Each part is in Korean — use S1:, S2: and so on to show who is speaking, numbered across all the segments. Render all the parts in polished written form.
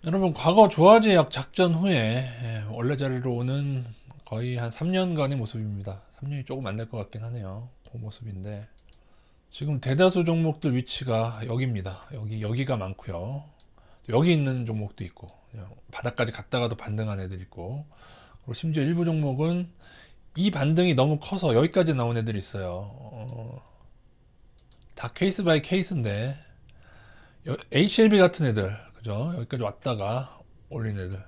S1: 여러분, 과거 조화제약 작전 후에 원래 자리로 오는 거의 한 3년간의 모습입니다. 3년이 조금 안 될 것 같긴 하네요. 그 모습인데 지금 대다수 종목들 위치가 여기입니다. 여기가 많고요. 여기 있는 종목도 있고, 그냥 바닥까지 갔다가도 반등한 애들 있고, 그리고 심지어 일부 종목은 이 반등이 너무 커서 여기까지 나온 애들이 있어요. 다 케이스 바이 케이스인데, HLB 같은 애들, 그죠? 여기까지 왔다가 올린 애들.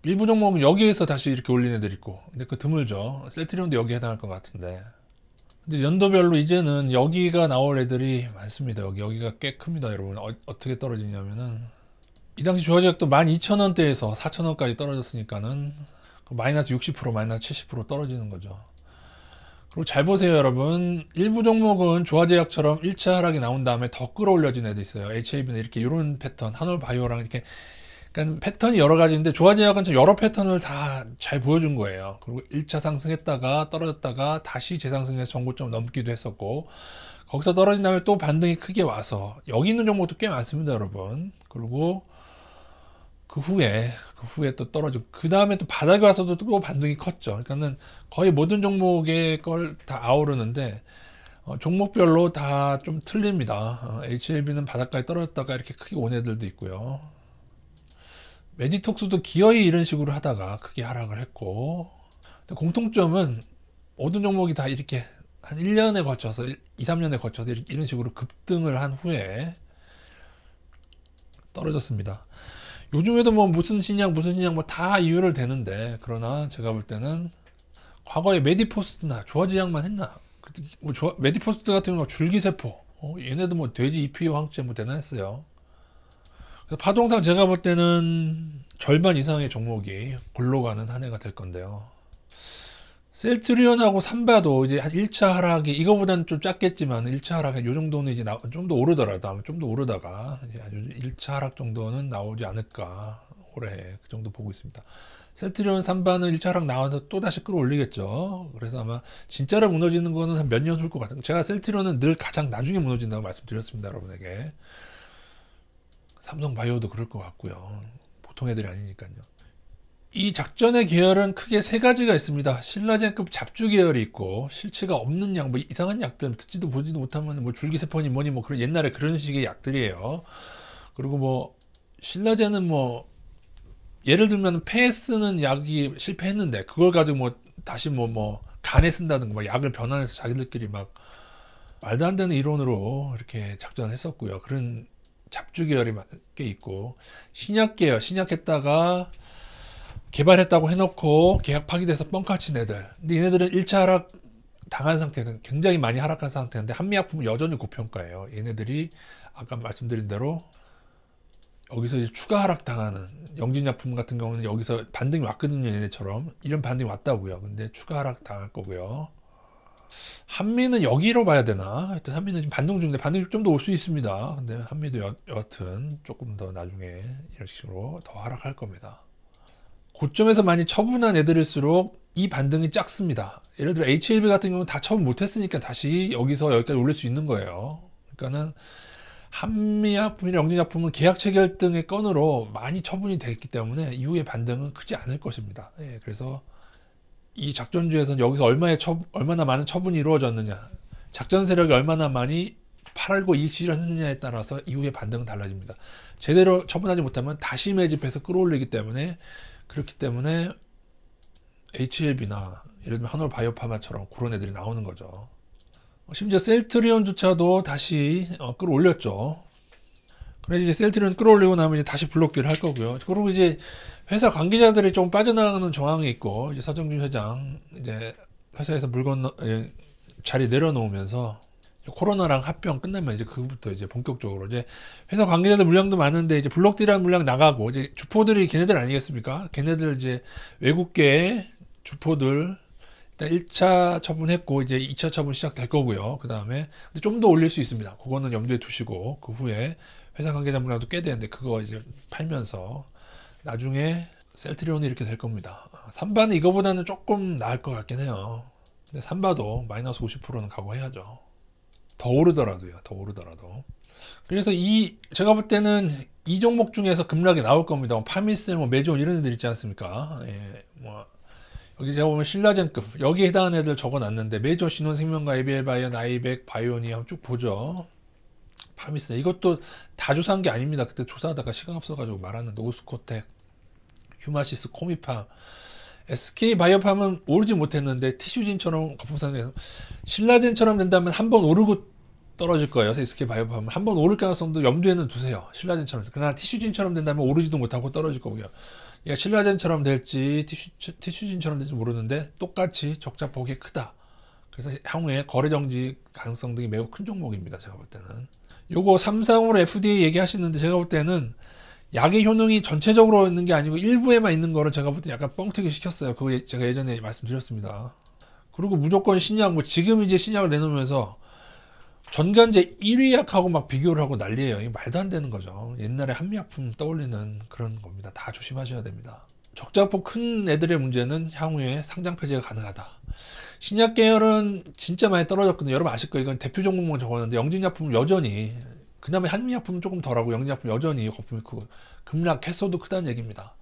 S1: 일부 종목은 여기에서 다시 이렇게 올린 애들 있고, 근데 그 드물죠. 셀트리온도 여기에 해당할 것 같은데. 근데 연도별로 이제는 여기가 나올 애들이 많습니다. 여기가 꽤 큽니다, 여러분. 떻게 떨어지냐면은, 이 당시 조화제약도 12,000원대에서 4,000원까지 떨어졌으니까는, 마이너스 60%, 마이너스 70% 떨어지는 거죠. 그리고 잘 보세요, 여러분. 일부 종목은 조화제약처럼 1차 하락이 나온 다음에 더 끌어올려진 애도 있어요. HAB는 이렇게 이런 패턴, 한올바이오랑 이렇게, 그러니까 패턴이 여러 가지인데 조화제약은 여러 패턴을 다 잘 보여준 거예요. 그리고 1차 상승했다가 떨어졌다가 다시 재상승해서 전고점 넘기도 했었고, 거기서 떨어진 다음에 또 반등이 크게 와서 여기 있는 종목도 꽤 많습니다, 여러분. 그리고 그 후에 또 떨어지고, 그 다음에 또 바닥에 와서도 또 반등이 컸죠. 그러니까는 거의 모든 종목의 걸 다 아우르는데, 종목별로 다 좀 틀립니다. HLB는 바닥까지 떨어졌다가 이렇게 크게 온 애들도 있고요. 메디톡스도 기어이 이런 식으로 하다가 크게 하락을 했고, 공통점은 모든 종목이 다 이렇게 한 1년에 걸쳐서, 2, 3년에 걸쳐서 이런 식으로 급등을 한 후에 떨어졌습니다. 요즘에도 뭐 무슨 신약 뭐 다 이유를 대는데, 그러나 제가 볼 때는 과거에 메디포스트나 조화제약만 했나? 뭐 메디포스트 같은 경우 줄기세포, 얘네도 뭐 돼지 EPO 항체 뭐 대단했어요. 파동상 제가 볼 때는 절반 이상의 종목이 골로 가는 한 해가 될 건데요. 셀트리온하고 삼바도 이제 한 1차 하락이 이거보다는 좀 작겠지만 1차 하락 요 정도는 이제 좀 더 오르더라도 아마 좀 더 오르다가 이제 1차 하락 정도는 나오지 않을까 올해 그 정도 보고 있습니다. 셀트리온 삼바는 1차 하락 나와서 또 다시 끌어올리겠죠. 그래서 아마 진짜로 무너지는 거는 한 몇 년 후 것 같아요. 제가 셀트리온은 늘 가장 나중에 무너진다고 말씀드렸습니다, 여러분에게. 삼성바이오도 그럴 것 같고요. 보통 애들이 아니니까요. 이 작전의 계열은 크게 세 가지가 있습니다. 신라젠급 잡주 계열이 있고, 실체가 없는 약, 뭐 이상한 약들, 듣지도 보지도 못하면 뭐 줄기세포니 뭐니 뭐 그런 옛날에 그런 식의 약들이에요. 그리고 뭐 신라젠은 뭐 예를 들면 폐에 쓰는 약이 실패했는데 그걸 가지고 뭐 다시 뭐 간에 쓴다든가 뭐 약을 변환해서 자기들끼리 막 말도 안 되는 이론으로 이렇게 작전을 했었고요. 그런 잡주 계열이 꽤 있고, 신약 계열, 신약했다가 개발했다고 해놓고 계약 파기돼서 뻥카친 애들. 근데 얘네들은 1차 하락 당한 상태는 굉장히 많이 하락한 상태인데 한미약품은 여전히 고평가예요. 얘네들이 아까 말씀드린 대로 여기서 이제 추가 하락 당하는 영진약품 같은 경우는 여기서 반등이 왔거든요. 얘네처럼 이런 반등이 왔다고요. 근데 추가 하락 당할 거고요. 한미는 여기로 봐야 되나? 하여튼 한미는 지금 반등 중인데 반등이 좀 더 올 수 있습니다. 근데 한미도 여하튼 조금 더 나중에 이런 식으로 더 하락할 겁니다. 고점에서 많이 처분한 애들일수록 이 반등이 작습니다. 예를 들어 HLB 같은 경우는 다 처분 못했으니까 다시 여기서 여기까지 올릴 수 있는 거예요. 그러니까는 한미약품이나 영진약품은 계약 체결 등의 건으로 많이 처분이 됐기 때문에 이후의 반등은 크지 않을 것입니다. 예, 그래서 이 작전주에서는 여기서 얼마나 많은 처분이 이루어졌느냐, 작전 세력이 얼마나 많이 팔고 이익 실현했느냐에 따라서 이후의 반등은 달라집니다. 제대로 처분하지 못하면 다시 매집해서 끌어올리기 때문에, 그렇기 때문에 HLB나 예를 들면 한올바이오파마처럼 그런 애들이 나오는 거죠. 심지어 셀트리온조차도 다시 끌어올렸죠. 그래서 이제 셀트리온 끌어올리고 나면 이제 다시 블록딜 할 거고요. 그리고 이제 회사 관계자들이 좀 빠져나가는 정황이 있고, 이제 서정준 회장 이제 회사에서 자리 내려놓으면서 코로나랑 합병 끝나면 이제 그부터 이제 본격적으로 이제 회사 관계자들 물량도 많은데 이제 블록딜한 물량 나가고, 이제 주포들이 걔네들 아니겠습니까? 걔네들 이제 외국계 주포들 일단 1차 처분했고 이제 2차 처분 시작될 거고요. 그 다음에 좀 더 올릴 수 있습니다. 그거는 염두에 두시고, 그 후에 회사 관계자 물량도 꽤 되는데 그거 이제 팔면서 나중에 셀트리온이 이렇게 될 겁니다. 삼바는 이거보다는 조금 나을 것 같긴 해요. 근데 삼바도 마이너스 50%는 각오해야죠. 더 오르더라도요. 더 오르더라도. 그래서 제가 볼 때는 이 종목 중에서 급락이 나올 겁니다. 파미슬, 메지온 이런 애들 있지 않습니까? 예, 여기 제가 보면 신라젠급 여기에 해당하는 애들 적어놨는데 메지온, 신혼생명과, ABL바이온, 아이백, 바이오니 한번 쭉 보죠. 파미슬 이것도 다 조사한 게 아닙니다. 그때 조사하다가 시간 없어가지고 말았는데 오스코텍, 휴마시스, 코미팜, SK바이오팜은 오르지 못했는데 티슈진처럼 거품상에서 신라젠처럼 된다면 한번 오르고 떨어질 거예요. SK바이오팜은 한번 오를 가능성도 염두에는 두세요. 신라젠처럼. 그러나 티슈진처럼 된다면 오르지도 못하고 떨어질 거고요. 얘가 신라젠처럼 될지 티슈진처럼 될지 모르는데 똑같이 적자폭이 크다. 그래서 향후에 거래정지 가능성 등이 매우 큰 종목입니다. 제가 볼 때는. 요거 삼성으로 FDA 얘기하시는데 제가 볼 때는 약의 효능이 전체적으로 있는 게 아니고 일부에만 있는 거를 제가 볼 때 약간 뻥튀기 시켰어요. 그거 제가 예전에 말씀드렸습니다. 그리고 무조건 신약, 지금 이제 신약을 내놓으면서 전관제 1위 약하고 막 비교를 하고 난리예요. 이게 말도 안 되는 거죠. 옛날에 한미약품 떠올리는 그런 겁니다. 다 조심하셔야 됩니다. 적자폭 큰 애들의 문제는 향후에 상장 폐지가 가능하다. 신약 계열은 진짜 많이 떨어졌거든요. 여러분 아실 거예요. 이건 대표 종목만 적었는데 영진약품은 여전히, 그다음에 한미약품은 조금 덜하고 영진약품 여전히 거품이 크고 급락했어도 크다는 얘기입니다.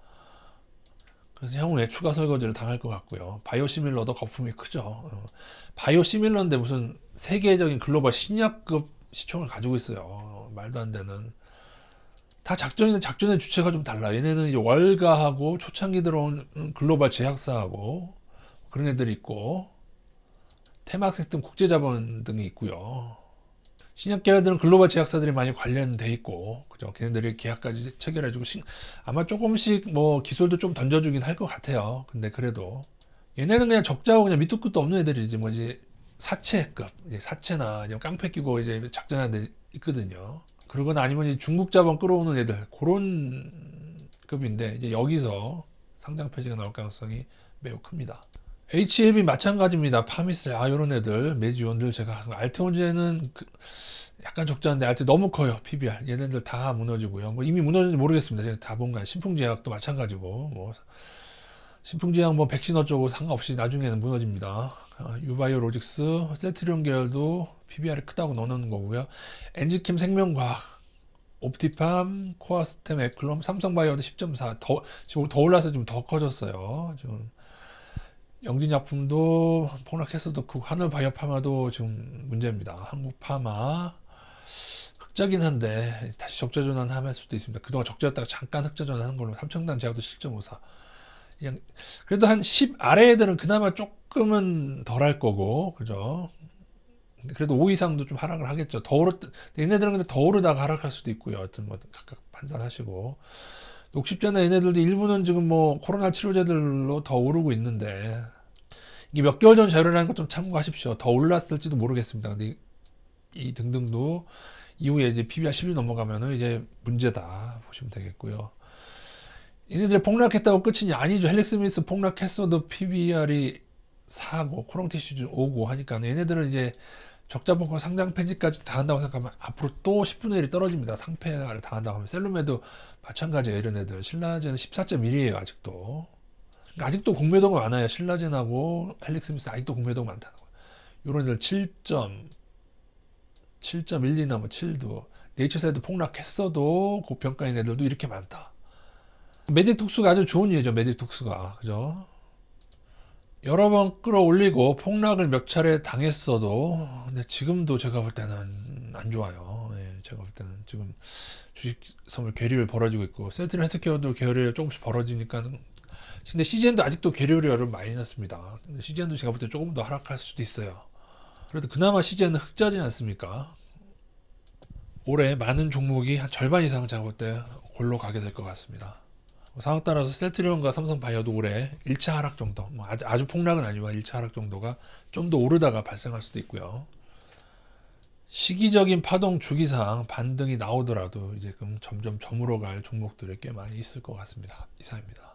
S1: 그래서 향후에 추가 설거지를 당할 것 같고요. 바이오시밀러도 거품이 크죠. 바이오시밀러인데 무슨 세계적인 글로벌 신약급 시총을 가지고 있어요. 말도 안 되는. 다 작전인데 작전의 주체가 좀 달라. 얘네는 이제 월가하고 초창기 들어온 글로벌 제약사하고 그런 애들이 있고 테마섹 등 국제자본 등이 있고요. 신약 계열들은 글로벌 제약사들이 많이 관련돼 있고, 그죠? 걔네들이 계약까지 체결해주고, 아마 조금씩 기술도 좀 던져주긴 할 것 같아요. 근데 그래도 얘네는 그냥 적자고 그냥 밑도 끝도 없는 애들이지, 이제 사채급, 이제 사채나 이제 깡패 끼고 이제 작전하는 애 있거든요. 그러거나 아니면 이제 중국 자본 끌어오는 애들, 그런 급인데, 이제 여기서 상장 폐지가 나올 가능성이 매우 큽니다. HLB 마찬가지입니다. 파미슬, 요런 애들, 메지온들, 제가, 알테온제는 약간 적자인데, 알테 너무 커요. PBR. 얘네들 다 무너지고요. 이미 무너졌는지 모르겠습니다. 제가 다 본 거야. 신풍제약도 마찬가지고, 신풍제약 백신 어쩌고 상관없이 나중에는 무너집니다. 유바이오로직스, 세트리온 계열도 PBR이 크다고 넣어놓는 거고요. 엔지캠 생명과학, 옵티팜, 코아스템, 에클롬, 삼성바이오도 10.4. 지금 더 올라서 좀 더 커졌어요. 지금. 영진약품도 폭락했어도 크고, 하늘바이오파마도 지금 문제입니다. 한국파마 흑자긴 한데 다시 적자 전환할 수도 있습니다. 그동안 적자였다가 잠깐 흑자 전환한 걸로. 삼청단 제약도 7.54. 그냥 그래도 한 10 아래 애들은 그나마 조금은 덜 할 거고, 그죠? 그래도 5 이상도 좀 하락을 하겠죠. 얘네들은 근데 더 오르다가 하락할 수도 있고요. 하여튼 각각 판단하시고. 녹십자나 얘네들도 일부는 지금 코로나 치료제들로 더 오르고 있는데, 이게 몇 개월 전 자료라는 것 좀 참고하십시오. 더 올랐을지도 모르겠습니다. 근데 이 등등도 이후에 이제 PBR 10이 넘어가면은 이제 문제다 보시면 되겠고요. 얘네들이 폭락했다고 끝이냐? 아니죠. 헬릭스미스 폭락했어도 PBR이 4고 코롱티슈즈 5고 하니까 얘네들은 이제 적자폭과 상장 폐지까지 당한다고 생각하면 앞으로 또 10분의 1이 떨어집니다. 상폐를 당한다고 하면. 셀룸에도 마찬가지예요. 이런 애들. 신라젠은 14.1이에요. 아직도. 그러니까 아직도 공매도가 많아요. 신라젠하고 헬릭스미스 아직도 공매도가 많다는 거예요. 이런 애들 7.12나 7도. 네이처사이드 폭락했어도 고평가인 애들도 이렇게 많다. 매직 특수가 아주 좋은 예죠. 매직 특수가. 그죠? 여러 번 끌어올리고 폭락을 몇 차례 당했어도, 근데 지금도 제가 볼 때는 안 좋아요. 제가 볼 때는 지금 주식 선물 괴리를 벌어지고 있고, 세트리 헬스케어도 괴리가 조금씩 벌어지니까. 근데 CGN도 아직도 괴리를 여러분 많이 났습니다. 근데 CGN도 제가 볼 때 조금 더 하락할 수도 있어요. 그래도 그나마 CGN은 흑자지 않습니까? 올해 많은 종목이 한 절반 이상 제가 볼 때 골로 가게 될 것 같습니다. 상황 따라서 셀트리온과 삼성바이오도 올해 1차 하락 정도, 아주 폭락은 아니고 1차 하락 정도가 좀 더 오르다가 발생할 수도 있고요. 시기적인 파동 주기상 반등이 나오더라도 이제 점점 저물어갈 종목들이 꽤 많이 있을 것 같습니다. 이상입니다.